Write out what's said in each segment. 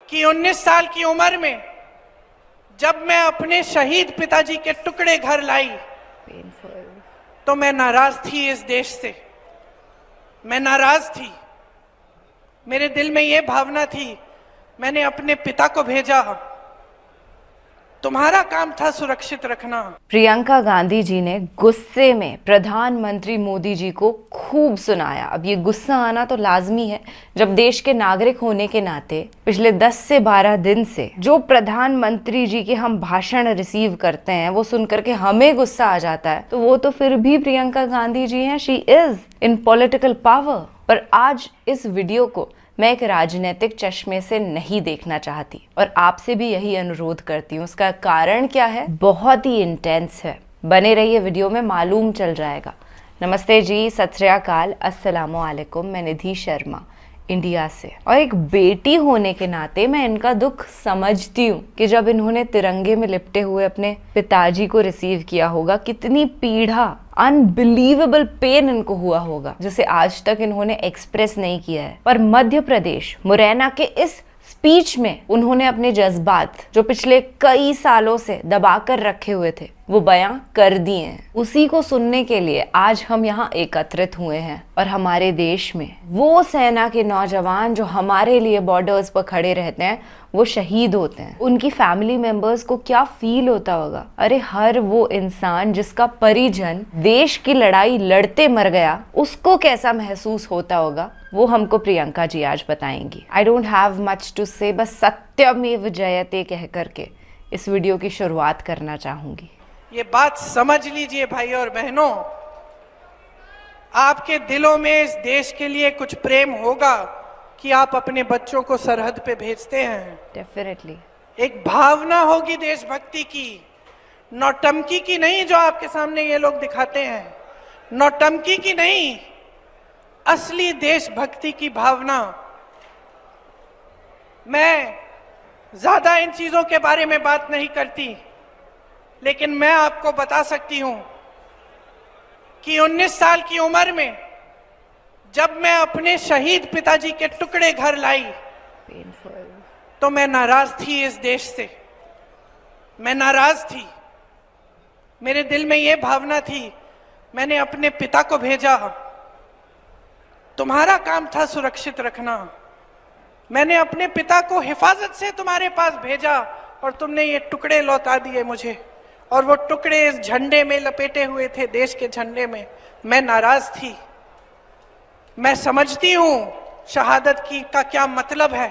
कि 19 साल की उम्र में जब मैं अपने शहीद पिताजी के टुकड़े घर लाई तो मैं नाराज थी इस देश से। मैं नाराज थी, मेरे दिल में ये भावना थी। मैंने अपने पिता को भेजा, तुम्हारा काम था सुरक्षित रखना। प्रियंका गांधी जी ने गुस्से में प्रधानमंत्री मोदी जी को खूब सुनाया। अब ये गुस्सा आना तो लाजमी है जब देश के नागरिक होने के नाते पिछले 10 से 12 दिन से जो प्रधानमंत्री जी के हम भाषण रिसीव करते हैं वो सुनकर के हमें गुस्सा आ जाता है, तो वो तो फिर भी प्रियंका गांधी जी हैं। She is in political power. पर आज इस वीडियो को मैं एक राजनीतिक चश्मे से नहीं देखना चाहती और आपसे भी यही अनुरोध करती हूँ। उसका कारण क्या है, बहुत ही इंटेंस है। बने रहिए, वीडियो में मालूम चल जाएगा। नमस्ते जी, सत श्री अकाल, अस्सलामु अलैकुम। मैं निधि शर्मा इंडिया से, और एक बेटी होने के नाते मैं इनका दुख समझती हूँ कि जब इन्होंने तिरंगे में लिपटे हुए अपने पिताजी को रिसीव किया होगा, कितनी पीड़ा, अनबिलीवेबल पेन इनको हुआ होगा जिसे आज तक इन्होंने एक्सप्रेस नहीं किया है। पर मध्य प्रदेश मुरैना के इस स्पीच में उन्होंने अपने जज्बात जो पिछले कई सालों से दबा कर रखे हुए थे वो बयां कर दिए हैं। उसी को सुनने के लिए आज हम यहाँ एकत्रित हुए हैं और हमारे देश में वो सेना के नौजवान जो हमारे लिए बॉर्डर्स पर खड़े रहते हैं वो शहीद होते हैं। उनकी फैमिली मेंबर्स को क्या फील होता होगा। अरे हर वो इंसान जिसका परिजन देश की लड़ाई लड़ते मर गया, उसको कैसा महसूस होता होगा, वो हमको प्रियंका जी आज बताएंगी। I don't have much to say, बस सत्यमेव जयते कह करके इस वीडियो की शुरुआत करना चाहूंगी। ये बात समझ लीजिए भाई और बहनों, आपके दिलों में इस देश के लिए कुछ प्रेम होगा कि आप अपने बच्चों को सरहद पे भेजते हैं। डेफिनेटली एक भावना होगी देशभक्ति की, नौटंकी की नहीं जो आपके सामने ये लोग दिखाते हैं, नौटंकी की नहीं, असली देशभक्ति की भावना। मैं ज्यादा इन चीजों के बारे में बात नहीं करती, लेकिन मैं आपको बता सकती हूं कि 19 साल की उम्र में जब मैं अपने शहीद पिताजी के टुकड़े घर लाई तो मैं नाराज थी इस देश से। मैं नाराज थी, मेरे दिल में यह भावना थी। मैंने अपने पिता को भेजा, तुम्हारा काम था सुरक्षित रखना। मैंने अपने पिता को हिफाजत से तुम्हारे पास भेजा और तुमने ये टुकड़े लौटा दिए मुझे, और वो टुकड़े इस झंडे में लपेटे हुए थे, देश के झंडे में। मैं नाराज थी। मैं समझती हूं शहादत की का क्या मतलब है।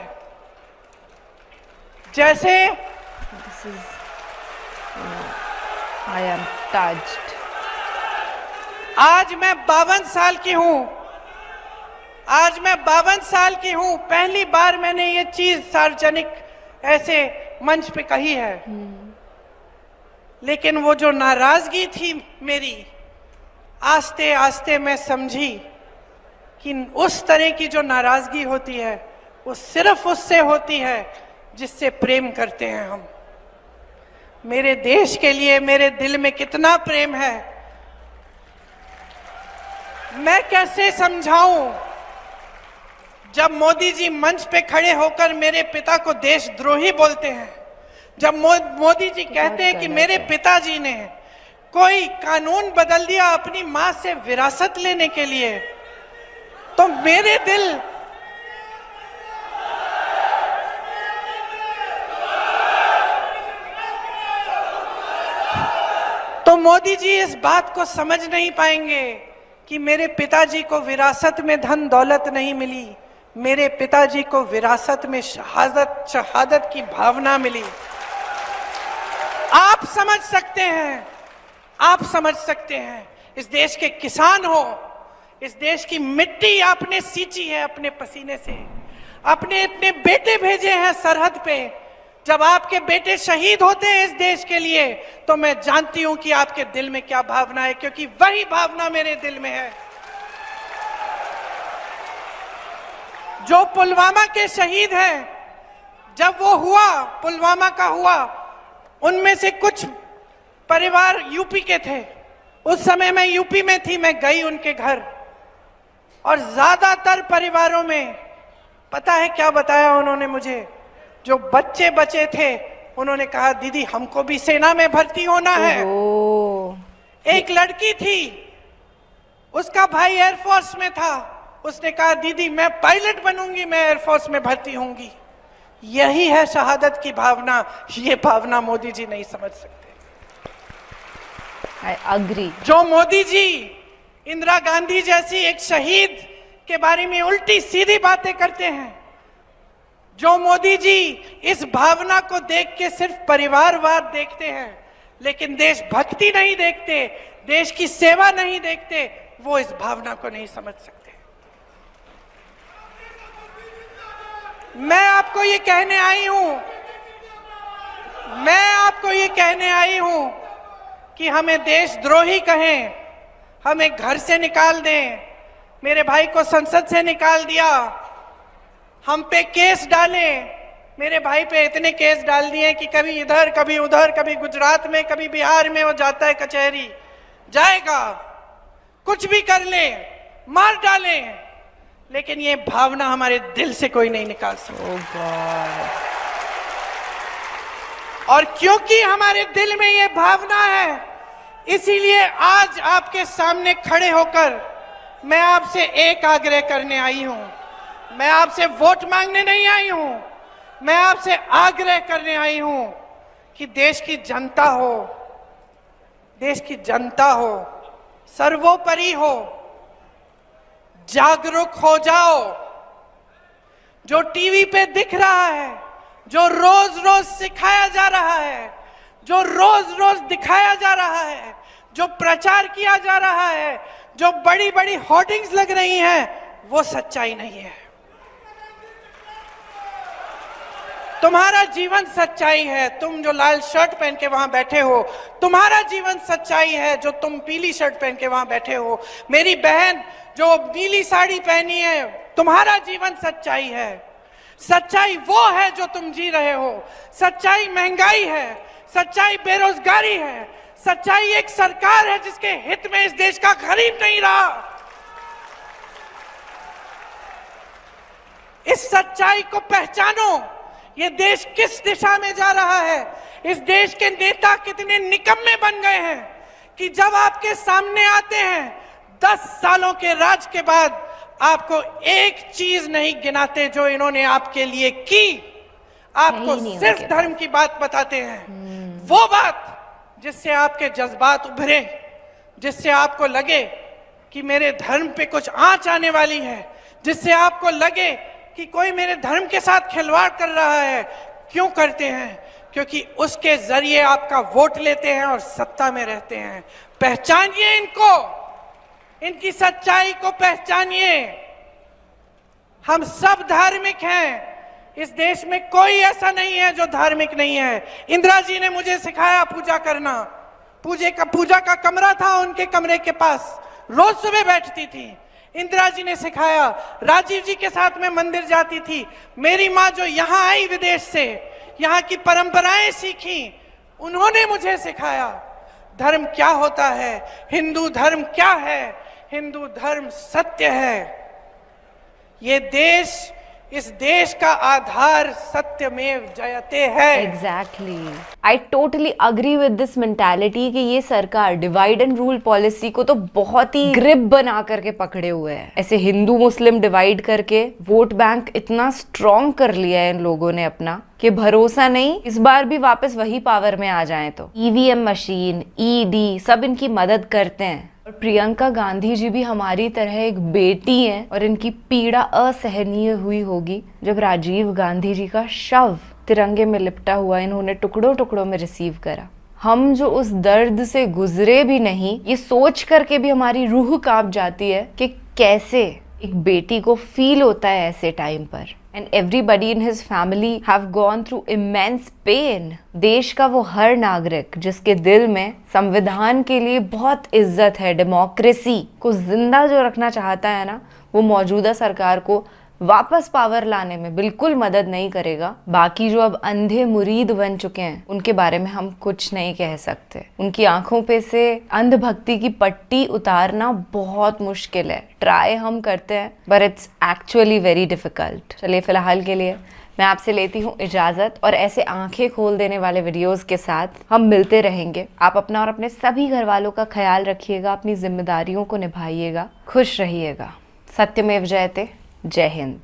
जैसे आई एम टच्ड। आज मैं 52 साल की हूं, आज मैं 52 साल की हूं। पहली बार मैंने ये चीज सार्वजनिक ऐसे मंच पे कही है, लेकिन वो जो नाराजगी थी मेरी, आस्ते आस्ते मैं समझी कि उस तरह की जो नाराजगी होती है वो सिर्फ उससे होती है जिससे प्रेम करते हैं हम। मेरे देश के लिए मेरे दिल में कितना प्रेम है, मैं कैसे समझाऊं। जब मोदी जी मंच पे खड़े होकर मेरे पिता को देशद्रोही बोलते हैं, जब मोदी जी कहते हैं कि मेरे पिताजी ने कोई कानून बदल दिया अपनी मां से विरासत लेने के लिए, तो मेरे दिल तो मोदी जी इस बात को समझ नहीं पाएंगे कि मेरे पिताजी को विरासत में धन दौलत नहीं मिली, मेरे पिताजी को विरासत में शहादत की भावना मिली। आप समझ सकते हैं, आप समझ सकते हैं। इस देश के किसान हो, इस देश की मिट्टी आपने सींची है अपने पसीने से, अपने इतने बेटे भेजे हैं सरहद पे। जब आपके बेटे शहीद होते हैं इस देश के लिए तो मैं जानती हूं कि आपके दिल में क्या भावना है, क्योंकि वही भावना मेरे दिल में है। जो पुलवामा के शहीद हैं, जब वो हुआ, पुलवामा का हुआ, उनमें से कुछ परिवार यूपी के थे। उस समय मैं यूपी में थी, मैं गई उनके घर, और ज्यादातर परिवारों में पता है क्या बताया उन्होंने मुझे जो बच्चे बचे थे उन्होंने कहा दीदी हमको भी सेना में भर्ती होना है। एक लड़की थी, उसका भाई एयरफोर्स में था, उसने कहा दीदी मैं पायलट बनूंगी, मैं एयरफोर्स में भर्ती होंगी। यही है शहादत की भावना। ये भावना मोदी जी नहीं समझ सकते। I agree. जो मोदी जी इंदिरा गांधी जैसी एक शहीद के बारे में उल्टी सीधी बातें करते हैं, जो मोदी जी इस भावना को देख के सिर्फ परिवारवाद देखते हैं लेकिन देशभक्ति नहीं देखते, देश की सेवा नहीं देखते, वो इस भावना को नहीं समझ सकते। मैं आपको ये कहने आई हूं कि हमें देशद्रोही कहें, हमें घर से निकाल दें, मेरे भाई को संसद से निकाल दिया, हम पे केस डाले, मेरे भाई पे इतने केस डाल दिए कि कभी इधर कभी उधर, कभी गुजरात में कभी बिहार में वो जाता है कचहरी, जाएगा, कुछ भी कर ले, मार डाले, लेकिन ये भावना हमारे दिल से कोई नहीं निकाल सकता। और क्योंकि हमारे दिल में ये भावना है, इसीलिए आज आपके सामने खड़े होकर मैं आपसे एक आग्रह करने आई हूं। मैं आपसे वोट मांगने नहीं आई हूं, मैं आपसे आग्रह करने आई हूं कि देश की जनता हो, सर्वोपरि हो, जागरूक हो जाओ। जो टीवी पे दिख रहा है, जो रोज रोज सिखाया जा रहा है, जो रोज रोज दिखाया जा रहा है, जो प्रचार किया जा रहा है, जो बड़ी बड़ी होर्डिंग्स लग रही हैं, वो सच्चाई नहीं है। तुम्हारा जीवन सच्चाई है। तुम जो लाल शर्ट पहन के वहां बैठे हो, तुम्हारा जीवन सच्चाई है। जो तुम पीली शर्ट पहन के वहां बैठे हो, मेरी बहन जो नीली साड़ी पहनी है, तुम्हारा जीवन सच्चाई है। सच्चाई वो है जो तुम जी रहे हो। सच्चाई महंगाई है, सच्चाई बेरोजगारी है, सच्चाई एक सरकार है जिसके हित में इस देश का गरीब नहीं रहा। इस सच्चाई को पहचानो। ये देश किस दिशा में जा रहा है, इस देश के नेता कितने निकम्मे बन गए हैं कि जब आपके सामने आते हैं 10 सालों के राज के बाद आपको एक चीज नहीं गिनाते जो इन्होंने आपके लिए की। आपको सिर्फ धर्म की बात बताते हैं, वो बात जिससे आपके जज्बात उभरे, जिससे आपको लगे कि मेरे धर्म पे कुछ आंच आने वाली है, जिससे आपको लगे कि कोई मेरे धर्म के साथ खिलवाड़ कर रहा है। क्यों करते हैं? क्योंकि उसके जरिए आपका वोट लेते हैं और सत्ता में रहते हैं। पहचानिए इनको, इनकी सच्चाई को पहचानिए। हम सब धार्मिक हैं। इस देश में कोई ऐसा नहीं है जो धार्मिक नहीं है। इंदिरा जी ने मुझे सिखाया पूजा करना। पूजा का कमरा था उनके कमरे के पास, रोज सुबह बैठती थी। इंदिरा जी ने सिखाया। राजीव जी के साथ में मंदिर जाती थी। मेरी माँ जो यहाँ आई विदेश से, यहाँ की परंपराएं सीखी, उन्होंने मुझे सिखाया धर्म क्या होता है, हिंदू धर्म क्या है। हिंदू धर्म सत्य है। ये देश, इस देश का आधार सत्यमेव जयते है। Exactly, I totally agree with this mentality कि ये सरकार डिवाइड एंड रूल पॉलिसी को तो बहुत ही ग्रिप बना करके पकड़े हुए है। ऐसे हिंदू मुस्लिम डिवाइड करके वोट बैंक इतना स्ट्रॉन्ग कर लिया है इन लोगों ने अपना कि भरोसा नहीं इस बार भी वापस वही पावर में आ जाए। तो ईवीएम मशीन, ईडी सब इनकी मदद करते हैं। और प्रियंका गांधी जी भी हमारी तरह एक बेटी हैं और इनकी पीड़ा असहनीय हुई होगी जब राजीव गांधी जी का शव तिरंगे में लिपटा हुआ इन्होंने टुकड़ों टुकड़ों में रिसीव करा। हम जो उस दर्द से गुजरे भी नहीं, ये सोच करके भी हमारी रूह कांप जाती है कि कैसे एक बेटी को फील होता है ऐसे टाइम पर। And everybody in his family have gone through immense pain. देश का वो हर नागरिक जिसके दिल में संविधान के लिए बहुत इज्जत है, डेमोक्रेसी को जिंदा जो रखना चाहता है ना, वो मौजूदा सरकार को वापस पावर लाने में बिल्कुल मदद नहीं करेगा। बाकी जो अब अंधे मुरीद बन चुके हैं उनके बारे में हम कुछ नहीं कह सकते। उनकी आंखों पे से अंधभक्ति की पट्टी उतारना बहुत मुश्किल है। ट्राई हम करते हैं but it's actually very difficult. चलिए फिलहाल के लिए मैं आपसे लेती हूँ इजाज़त और ऐसे आंखें खोल देने वाले वीडियोस के साथ हम मिलते रहेंगे। आप अपना और अपने सभी घर वालों का ख्याल रखिएगा, अपनी जिम्मेदारियों को निभाइएगा, खुश रहिएगा। सत्यमेव जयते। जय हिंद।